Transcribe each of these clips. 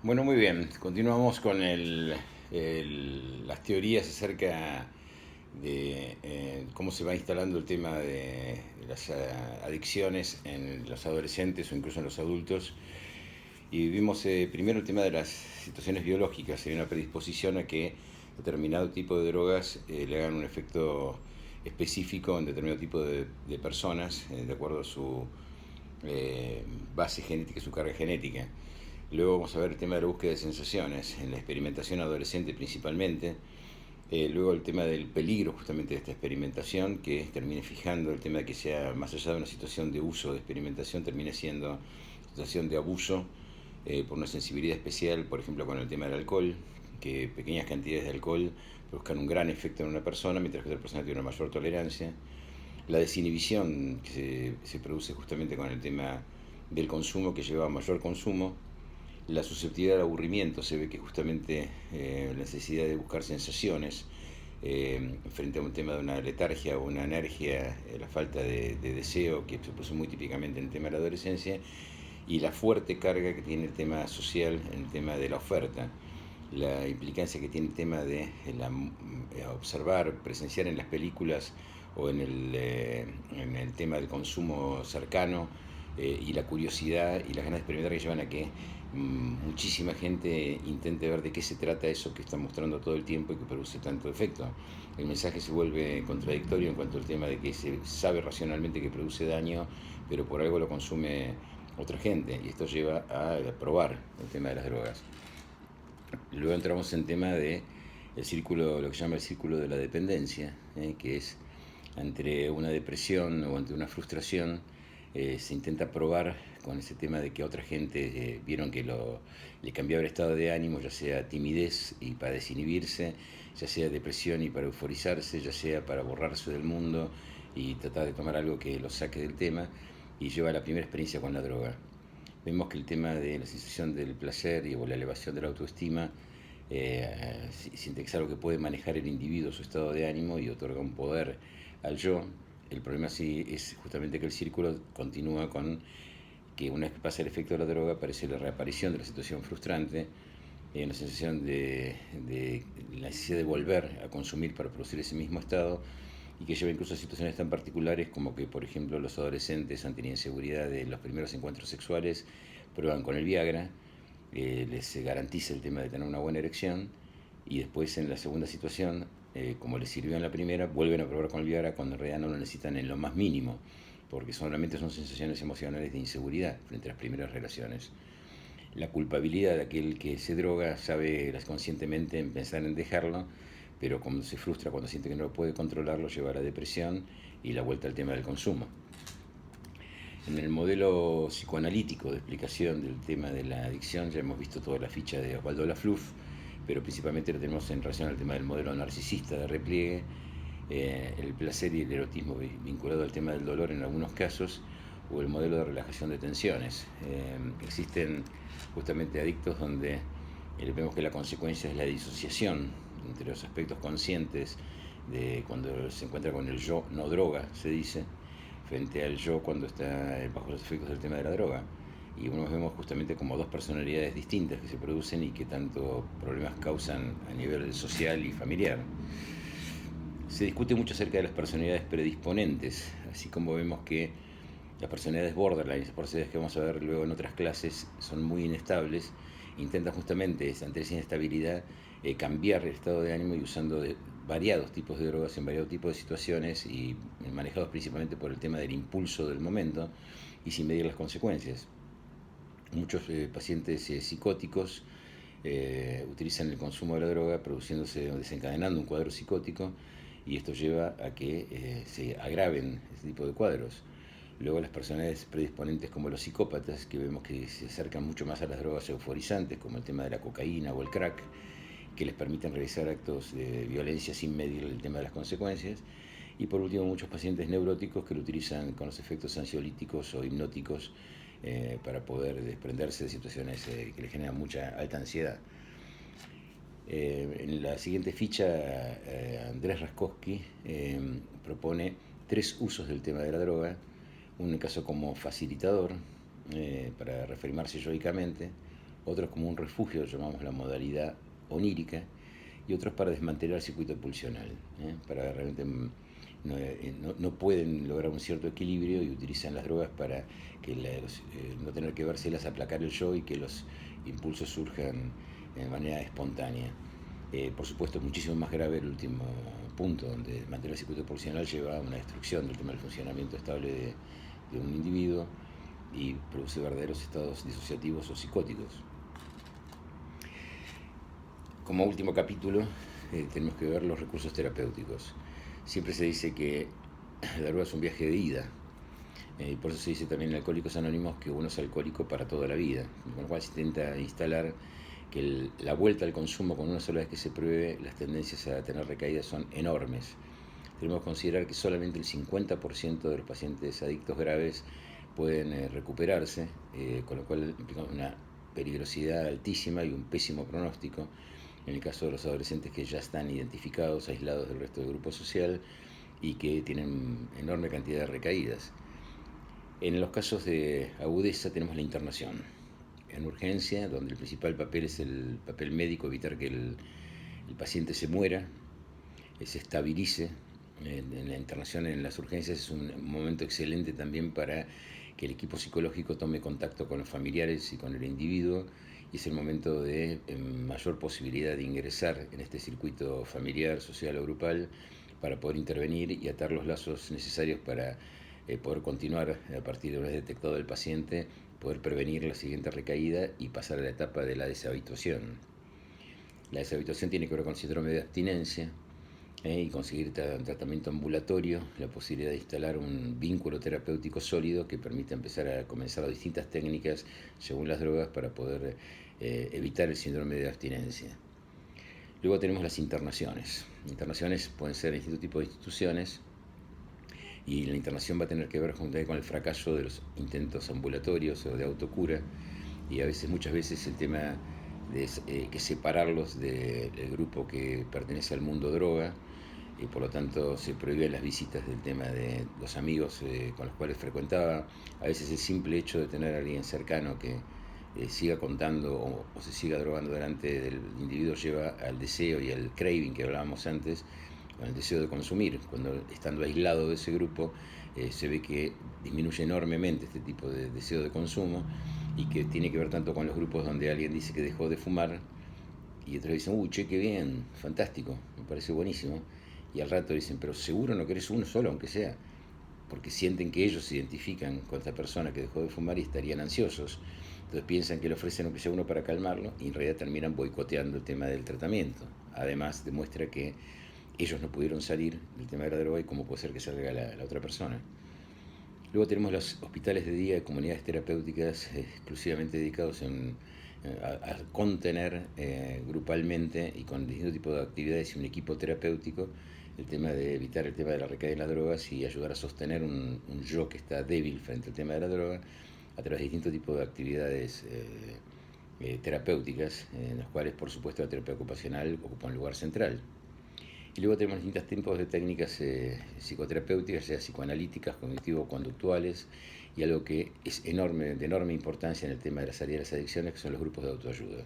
Bueno, muy bien. Continuamos con las teorías acerca de cómo se va instalando el tema de las adicciones en los adolescentes o incluso en los adultos. Y vimos primero el tema de las situaciones biológicas. Hay una predisposición a que determinado tipo de drogas le hagan un efecto específico en determinado tipo de personas, de acuerdo a su eh, base genética, su carga genética. Luego vamos a ver el tema de la búsqueda de sensaciones, en la experimentación adolescente principalmente. Luego el tema del peligro justamente de esta experimentación, que termine fijando el tema de que sea más allá de una situación de uso de experimentación, termine siendo situación de abuso por una sensibilidad especial, por ejemplo con el tema del alcohol, que pequeñas cantidades de alcohol produzcan un gran efecto en una persona, mientras que otra persona tiene una mayor tolerancia. La desinhibición que se produce justamente con el tema del consumo, que lleva a mayor consumo. La susceptibilidad al aburrimiento, se ve que justamente la necesidad de buscar sensaciones frente a un tema de una letargia o una energía, la falta de deseo, que se produce muy típicamente en el tema de la adolescencia, y la fuerte carga que tiene el tema social en el tema de la oferta, la implicancia que tiene el tema de observar, presenciar en las películas o en el tema del consumo cercano, y la curiosidad y las ganas de experimentar que llevan a que muchísima gente intente ver de qué se trata eso que está mostrando todo el tiempo y que produce tanto efecto. El mensaje se vuelve contradictorio en cuanto al tema de que se sabe racionalmente que produce daño, pero por algo lo consume otra gente, y esto lleva a probar el tema de las drogas. Luego entramos en tema de el círculo, lo que se llama el círculo de la dependencia, que es ante una depresión o ante una frustración, se intenta probar con ese tema de que otra gente vieron que le cambiaba el estado de ánimo, ya sea timidez y para desinhibirse, ya sea depresión y para euforizarse, ya sea para borrarse del mundo y tratar de tomar algo que lo saque del tema, y lleva a la primera experiencia con la droga. Vemos que el tema de la sensación del placer o la elevación de la autoestima siente que es algo que puede manejar el individuo, su estado de ánimo, y otorga un poder al yo. El problema sí es justamente que el círculo continúa con que una vez que pasa el efecto de la droga aparece la reaparición de la situación frustrante, una sensación de la necesidad de volver a consumir para producir ese mismo estado, y que lleva incluso a situaciones tan particulares como que, por ejemplo, los adolescentes ante la inseguridad de los primeros encuentros sexuales prueban con el Viagra, les garantiza el tema de tener una buena erección, y después en la segunda situación, como les sirvió en la primera, vuelven a probar con el Viagra cuando en realidad no lo necesitan en lo más mínimo, porque solamente son sensaciones emocionales de inseguridad frente a las primeras relaciones. La culpabilidad de aquel que se droga sabe conscientemente en pensar en dejarlo, pero cuando se frustra, cuando siente que no lo puede controlar, lo lleva a la depresión y la vuelta al tema del consumo. En el modelo psicoanalítico de explicación del tema de la adicción ya hemos visto toda la ficha de Osvaldo Lafluf, pero principalmente lo tenemos en relación al tema del modelo narcisista de repliegue, el placer y el erotismo vinculado al tema del dolor en algunos casos, o el modelo de relajación de tensiones. Existen justamente adictos donde vemos que la consecuencia es la disociación entre los aspectos conscientes de cuando se encuentra con el yo no droga, se dice, frente al yo cuando está bajo los efectos del tema de la droga. Y unos vemos justamente como dos personalidades distintas que se producen y que tanto problemas causan a nivel social y familiar. Se discute mucho acerca de las personalidades predisponentes, así como vemos que las personalidades borderline, las personalidades que vamos a ver luego en otras clases, son muy inestables. Intentan justamente, ante esa inestabilidad, cambiar el estado de ánimo y usando variados tipos de drogas en variados tipos de situaciones, y manejados principalmente por el tema del impulso del momento y sin medir las consecuencias. Muchos pacientes psicóticos utilizan el consumo de la droga produciéndose o desencadenando un cuadro psicótico, y esto lleva a que se agraven este tipo de cuadros. Luego las personalidades predisponentes como los psicópatas, que vemos que se acercan mucho más a las drogas euforizantes como el tema de la cocaína o el crack, que les permiten realizar actos de violencia sin medir el tema de las consecuencias. Y por último, muchos pacientes neuróticos que lo utilizan con los efectos ansiolíticos o hipnóticos para poder desprenderse de situaciones que les generan mucha alta ansiedad. En la siguiente ficha, Andrés Raskowski propone tres usos del tema de la droga: un caso como facilitador, para reafirmarse yoicamente; otros como un refugio, lo llamamos la modalidad onírica, y otros para desmantelar el circuito pulsional, para realmente no pueden lograr un cierto equilibrio y utilizan las drogas para que no tener que vérselas, aplacar el yo y que los impulsos surjan de manera espontánea. Por supuesto, muchísimo más grave el último punto, donde mantener el circuito pulsional lleva a una destrucción del tema del funcionamiento estable de un individuo y produce verdaderos estados disociativos o psicóticos. Como último capítulo, tenemos que ver los recursos terapéuticos. Siempre se dice que la droga es un viaje de ida, y por eso se dice también en Alcohólicos Anónimos que uno es alcohólico para toda la vida, con lo cual se intenta instalar que la vuelta al consumo, con una sola vez que se pruebe, las tendencias a tener recaídas son enormes. Tenemos que considerar que solamente el 50% de los pacientes adictos graves pueden recuperarse, con lo cual implica una peligrosidad altísima y un pésimo pronóstico. En el caso de los adolescentes que ya están identificados, aislados del resto del grupo social y que tienen enorme cantidad de recaídas. En los casos de agudeza tenemos la internación en urgencia, donde el principal papel es el papel médico, evitar que el paciente se muera, se estabilice. En la internación en las urgencias es un momento excelente también para que el equipo psicológico tome contacto con los familiares y con el individuo, y es el momento de mayor posibilidad de ingresar en este circuito familiar, social o grupal para poder intervenir y atar los lazos necesarios para poder continuar a partir de una vez detectado el paciente, poder prevenir la siguiente recaída y pasar a la etapa de la deshabituación. La deshabituación tiene que ver con el síndrome de abstinencia, y conseguir tratamiento ambulatorio, la posibilidad de instalar un vínculo terapéutico sólido que permita empezar a comenzar distintas técnicas según las drogas para poder evitar el síndrome de abstinencia. Luego tenemos las internaciones. Internaciones pueden ser en distintos tipos de instituciones, y la internación va a tener que ver juntamente con el fracaso de los intentos ambulatorios o de autocura, y muchas veces el tema de que separarlos del grupo que pertenece al mundo droga, y por lo tanto se prohíben las visitas del tema de los amigos con los cuales frecuentaba. A veces el simple hecho de tener a alguien cercano que siga contando o se siga drogando delante del individuo lleva al deseo y al craving que hablábamos antes, con el deseo de consumir. Cuando estando aislado de ese grupo se ve que disminuye enormemente este tipo de deseo de consumo, y que tiene que ver tanto con los grupos donde alguien dice que dejó de fumar y otros dicen, uy, che, qué bien, fantástico, me parece buenísimo, y al rato dicen, pero seguro no querés uno solo, aunque sea, porque sienten que ellos se identifican con esta persona que dejó de fumar y estarían ansiosos. Entonces piensan que le ofrecen aunque sea uno para calmarlo, y en realidad terminan boicoteando el tema del tratamiento. Además demuestra que ellos no pudieron salir del tema de la droga, y cómo puede ser que salga la otra persona. Luego tenemos los hospitales de día, comunidades terapéuticas exclusivamente dedicados a contener grupalmente y con distintos tipos de actividades y un equipo terapéutico el tema de evitar el tema de la recaída en las drogas y ayudar a sostener un yo que está débil frente al tema de la droga a través de distintos tipos de actividades terapéuticas, en las cuales por supuesto la terapia ocupacional ocupa un lugar central. Y luego tenemos distintos tipos de técnicas psicoterapéuticas, ya psicoanalíticas, cognitivo-conductuales, y algo que es de enorme importancia en el tema de la salida de las adicciones, que son los grupos de autoayuda.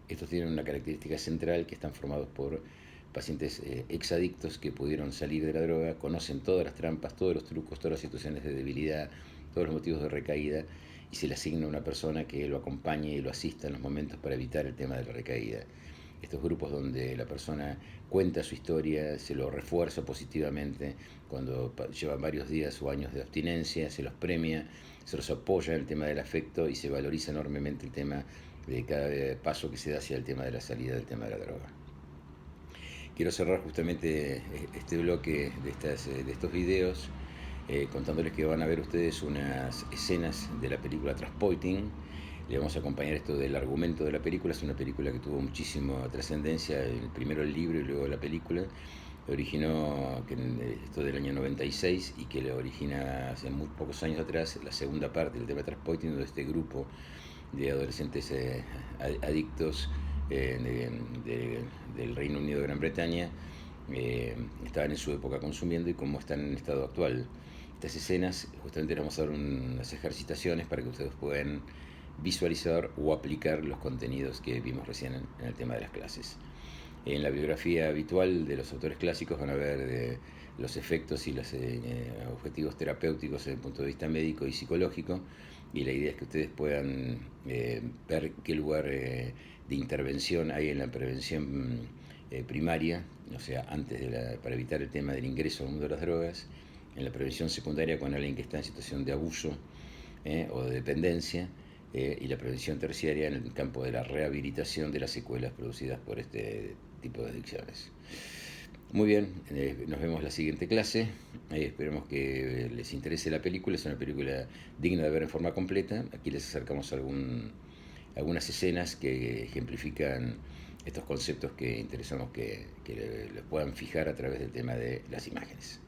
Estos tienen una característica central, que están formados por pacientes exadictos que pudieron salir de la droga, conocen todas las trampas, todos los trucos, todas las situaciones de debilidad, todos los motivos de recaída, y se le asigna una persona que lo acompañe y lo asista en los momentos para evitar el tema de la recaída. Estos grupos donde la persona cuenta su historia, se lo refuerza positivamente, cuando llevan varios días o años de abstinencia, se los premia, se los apoya en el tema del afecto y se valoriza enormemente el tema de cada paso que se da hacia el tema de la salida del tema de la droga. Quiero cerrar justamente este bloque de estos videos contándoles que van a ver ustedes unas escenas de la película Transporting. Le vamos a acompañar esto del argumento de la película. Es una película que tuvo muchísima trascendencia, primero el libro y luego la película. Originó esto del año 96, y que le origina hace muy pocos años atrás la segunda parte del tema Transporting, donde este grupo de adolescentes adictos del Reino Unido de Gran Bretaña estaban en su época consumiendo y cómo están en estado actual. Estas escenas justamente vamos a dar unas ejercitaciones para que ustedes puedan visualizar o aplicar los contenidos que vimos recién en el tema de las clases. En la bibliografía habitual de los autores clásicos van a ver los efectos y los objetivos terapéuticos desde el punto de vista médico y psicológico, y la idea es que ustedes puedan ver qué lugar de intervención hay en la prevención primaria, o sea, para evitar el tema del ingreso al mundo de las drogas, en la prevención secundaria con alguien que está en situación de abuso o de dependencia, y la prevención terciaria en el campo de la rehabilitación de las secuelas producidas por este tipo de adicciones. Muy bien, nos vemos la siguiente clase. Esperemos que les interese la película. Es una película digna de ver en forma completa. Aquí les acercamos algunas escenas que ejemplifican estos conceptos que interesamos que les puedan fijar a través del tema de las imágenes.